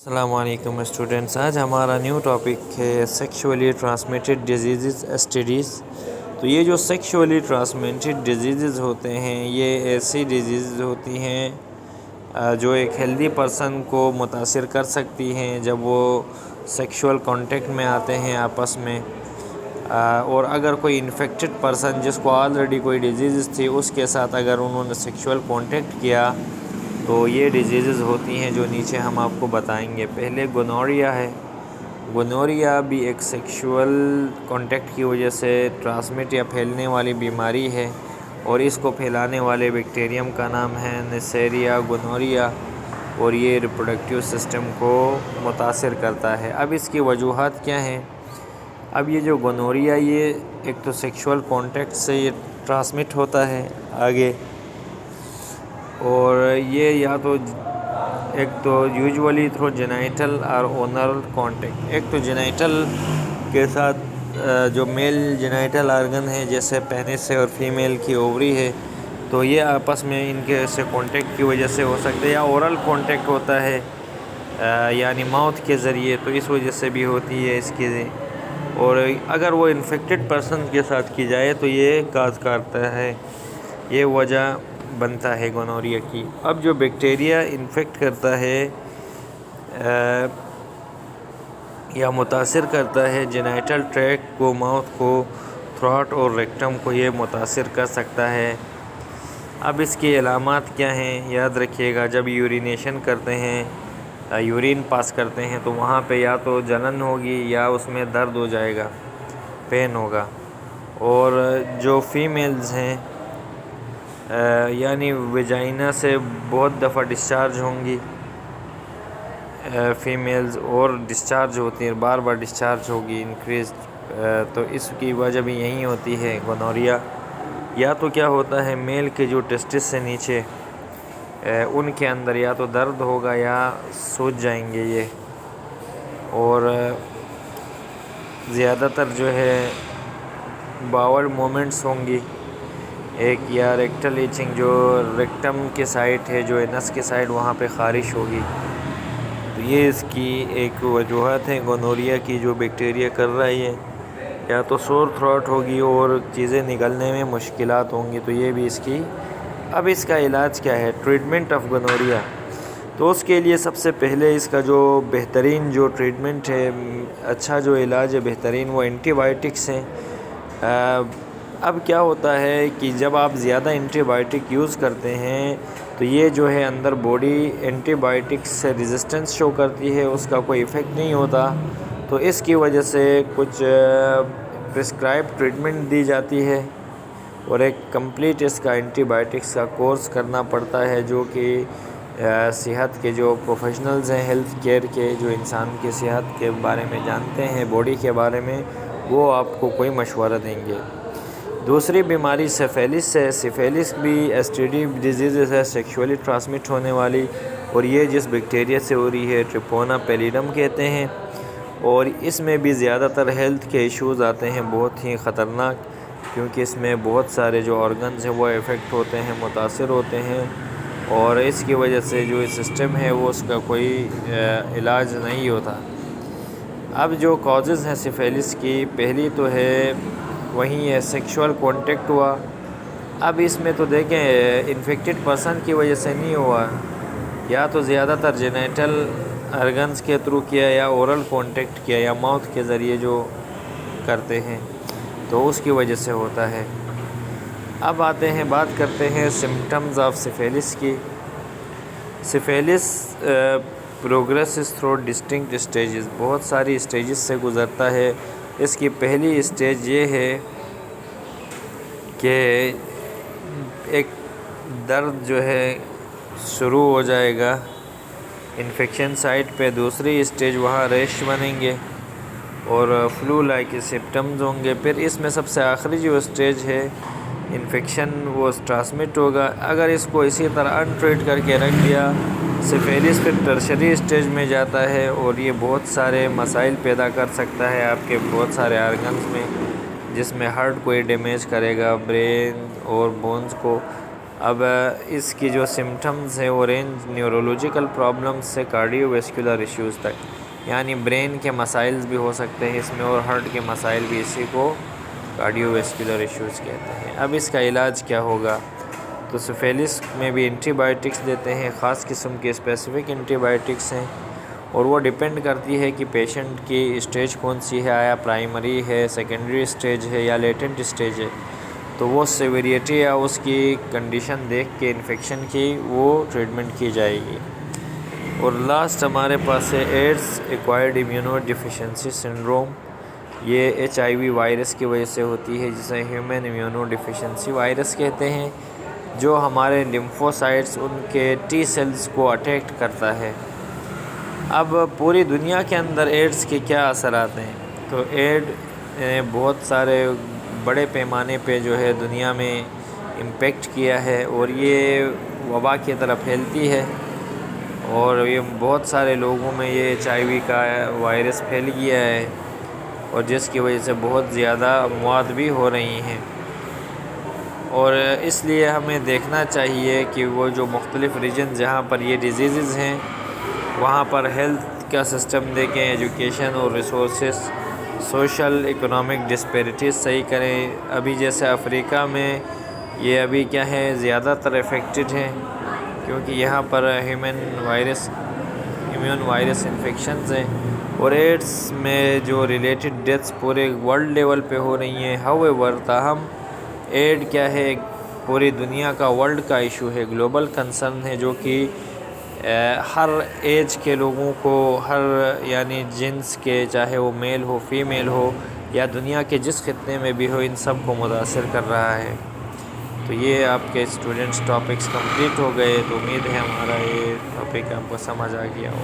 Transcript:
السلام علیکم اسٹوڈنٹس، آج ہمارا نیو ٹاپک ہے سیکشولی ٹرانسمیٹڈ ڈیزیزز اسٹڈیز۔ تو یہ جو سیکشولی ٹرانسمیٹڈ ڈیزیزز ہوتے ہیں یہ ایسی ڈیزیزز ہوتی ہیں جو ایک ہیلدی پرسن کو متاثر کر سکتی ہیں جب وہ سیکشول کانٹیکٹ میں آتے ہیں آپس میں، اور اگر کوئی انفیکٹڈ پرسن جس کو آلریڈی کوئی ڈیزیزز تھی اس کے ساتھ اگر انہوں نے سیکشول کانٹیکٹ کیا تو یہ ڈیزیزز ہوتی ہیں جو نیچے ہم آپ کو بتائیں گے۔ پہلے گونوریا ہے۔ گونوریا بھی ایک سیکشول کانٹیکٹ کی وجہ سے ٹرانسمٹ یا پھیلنے والی بیماری ہے، اور اس کو پھیلانے والے بیکٹیریم کا نام ہے نیسیریا گونوریا، اور یہ ریپروڈکٹیو سسٹم کو متاثر کرتا ہے۔ اب اس کی وجوہات کیا ہیں؟ اب یہ جو گونوریا یہ ایک تو سیکشول کانٹیکٹ سے یہ ٹرانسمٹ ہوتا ہے آگے، اور یہ یا تو ایک تو یوجولی تھرو جینائٹل اور اونرل کانٹیکٹ، ایک تو جینائٹل کے ساتھ جو میل جینائٹل آرگن ہے جیسے پینس ہے اور فیمیل کی اووری ہے، تو یہ آپس میں ان کے سے کانٹیکٹ کی وجہ سے ہو سکتا ہے، یا اورل کانٹیکٹ ہوتا ہے یعنی ماؤتھ کے ذریعے، تو اس وجہ سے بھی ہوتی ہے اس کی، اور اگر وہ انفیکٹڈ پرسن کے ساتھ کی جائے تو یہ کاز کرتا ہے، یہ وجہ بنتا ہے گونوریا کی۔ اب جو بیکٹیریا انفیکٹ کرتا ہے یا متاثر کرتا ہے جینائٹل ٹریکٹ کو، ماؤتھ کو، تھروٹ اور ریکٹم کو، یہ متاثر کر سکتا ہے۔ اب اس کی علامات کیا ہیں؟ یاد رکھیے گا، جب یورینیشن کرتے ہیں، یورین پاس کرتے ہیں، تو وہاں پہ یا تو جلن ہوگی یا اس میں درد ہو جائے گا، پین ہوگا، اور جو فیمیلز ہیں یعنی ویجائنا سے بہت دفعہ ڈسچارج ہوں گی فیمیلز، اور ڈسچارج ہوتی ہیں، بار بار ڈسچارج ہوگی انکریز، تو اس کی وجہ بھی یہی ہوتی ہے گونوریا۔ یا تو کیا ہوتا ہے، میل کے جو ٹیسٹس سے نیچے ان کے اندر یا تو درد ہوگا یا سوج جائیں گے یہ، اور زیادہ تر جو ہے باول مومنٹس ہوں گی، ایک یا ریکٹل ایچنگ جو ریکٹم کے سائٹ ہے، جو انس کے سائٹ، وہاں پہ خارش ہوگی۔ تو یہ اس کی ایک وجوہات ہیں گونوریا کی جو بیکٹیریا کر رہا ہے، یا تو سور تھروٹ ہوگی اور چیزیں نگلنے میں مشکلات ہوں گی، تو یہ بھی اس کی۔ اب اس کا علاج کیا ہے؟ ٹریٹمنٹ آف گونوریا، تو اس کے لیے سب سے پہلے اس کا جو بہترین جو ٹریٹمنٹ ہے، اچھا جو علاج ہے بہترین، وہ اینٹی بائیوٹکس ہیں۔ اب کیا ہوتا ہے کہ جب آپ زیادہ اینٹی بائیوٹک یوز کرتے ہیں تو یہ جو ہے اندر باڈی اینٹی بائیوٹکس سے ریزسٹنس شو کرتی ہے، اس کا کوئی ایفیکٹ نہیں ہوتا، تو اس کی وجہ سے کچھ پرسکرائب ٹریٹمنٹ دی جاتی ہے، اور ایک کمپلیٹ اس کا اینٹی بائیوٹکس کا کورس کرنا پڑتا ہے، جو کہ صحت کے جو پروفیشنلز ہیں، ہیلتھ کیئر کے، جو انسان کی صحت کے بارے میں جانتے ہیں، باڈی کے بارے میں، وہ آپ کو کوئی مشورہ دیں گے۔ دوسری بیماری سفیلس ہے۔ سفیلس بھی ایس ٹی ڈی ڈیزیز ہے، سیکشولی ٹرانسمٹ ہونے والی، اور یہ جس بیکٹیریا سے ہو رہی ہے ٹریپونا پیلیڈم کہتے ہیں، اور اس میں بھی زیادہ تر ہیلتھ کے ایشوز آتے ہیں، بہت ہی خطرناک، کیونکہ اس میں بہت سارے جو آرگنز ہیں وہ افیکٹ ہوتے ہیں، متاثر ہوتے ہیں، اور اس کی وجہ سے جو سسٹم ہے وہ اس کا کوئی علاج نہیں ہوتا۔ اب جو کازز ہیں سفیلس کی، پہلی تو ہے وہیں ہے سیکشول کانٹیکٹ ہوا۔ اب اس میں تو دیکھیں انفیکٹڈ پرسن کی وجہ سے نہیں ہوا، یا تو زیادہ تر جینیٹل آرگنز کے تھرو کیا، یا اورل کانٹیکٹ کیا، یا ماؤتھ کے ذریعے جو کرتے ہیں، تو اس کی وجہ سے ہوتا ہے۔ اب آتے ہیں، بات کرتے ہیں سمپٹمز آف سفیلس کی۔ Syphilis progresses through distinct stages, بہت ساری اسٹیجز سے گزرتا ہے۔ اس کی پہلی اسٹیج یہ ہے کہ ایک درد جو ہے شروع ہو جائے گا انفیکشن سائٹ پہ، دوسری اسٹیج وہاں ریش بنیں گے اور فلو لائک سمپٹمز ہوں گے، پھر اس میں سب سے آخری جو اسٹیج ہے انفیکشن وہ ٹرانسمٹ ہوگا۔ اگر اس کو اسی طرح ان ٹریٹ کر کے رکھ دیا، سفیلس پھر ٹرشری اسٹیج میں جاتا ہے، اور یہ بہت سارے مسائل پیدا کر سکتا ہے آپ کے بہت سارے آرگنز میں، جس میں ہارٹ کو یہ ڈیمیج کرے گا، برین اور بونز کو۔ اب اس کی جو سمٹمز ہیں وہ رینج نیورولوجیکل پرابلمز سے کارڈیو ویسکولر ایشوز تک، یعنی برین کے مسائلز بھی ہو سکتے ہیں اس میں، اور ہارٹ کے مسائل بھی، اسی کو کارڈیو ویسکولر ایشوز کہتے ہیں۔ اب اس کا علاج کیا ہوگا؟ تو سفیلس میں بھی اینٹی بائیوٹکس دیتے ہیں، خاص قسم کے اسپیسیفک اینٹی بائیوٹکس ہیں، اور وہ ڈیپینڈ کرتی ہے کہ پیشنٹ کی اسٹیج کون سی ہے، آیا پرائمری ہے، سیکنڈری اسٹیج ہے یا لیٹنٹ اسٹیج ہے، تو وہ سیویریٹی یا اس کی کنڈیشن دیکھ کے انفیکشن کی وہ ٹریٹمنٹ کی جائے گی۔ اور لاسٹ ہمارے پاس ہے AIDS acquired immunodeficiency syndrome. یہ HIV وائرس کی وجہ سے ہوتی ہے، جسے ہیومن امیونو ڈیفیشنسی وائرس کہتے ہیں، جو ہمارے لیمفوسائٹس ان کے T سیلز کو اٹیک کرتا ہے۔ اب پوری دنیا کے اندر ایڈز کے کیا اثرات ہیں؟ تو ایڈ بہت سارے بڑے پیمانے پہ جو ہے دنیا میں امپیکٹ کیا ہے، اور یہ وبا کی طرح پھیلتی ہے، اور یہ بہت سارے لوگوں میں یہ HIV کا وائرس پھیل گیا ہے، اور جس کی وجہ سے بہت زیادہ اموات بھی ہو رہی ہیں۔ اور اس لیے ہمیں دیکھنا چاہیے کہ وہ جو مختلف ریجن جہاں پر یہ ڈیزیزز ہیں وہاں پر ہیلتھ کا سسٹم دیکھیں، ایجوکیشن اور ریسورسز، سوشل اکنامک ڈسپیرٹیز صحیح کریں۔ ابھی جیسے افریقہ میں یہ ابھی کیا ہے زیادہ تر افیکٹڈ ہیں، کیونکہ یہاں پر امیون وائرس انفیکشنز ہیں، اور ایڈز میں جو ریلیٹڈ ڈیتھس پورے ورلڈ لیول پہ ہو رہی ہیں۔ ہاؤ ایور تاہم ایڈ کیا ہے پوری دنیا کا، ورلڈ کا ایشو ہے، گلوبل کنسرن ہے، جو کہ ہر ایج کے لوگوں کو، ہر یعنی جنس کے، چاہے وہ میل ہو فیمیل ہو یا دنیا کے جس خطے میں بھی ہو، ان سب کو متاثر کر رہا ہے۔ تو یہ آپ کے اسٹوڈنٹس ٹاپکس کمپلیٹ ہو گئے، تو امید ہے ہمارا یہ ٹاپک آپ کو سمجھ آ گیا ہو۔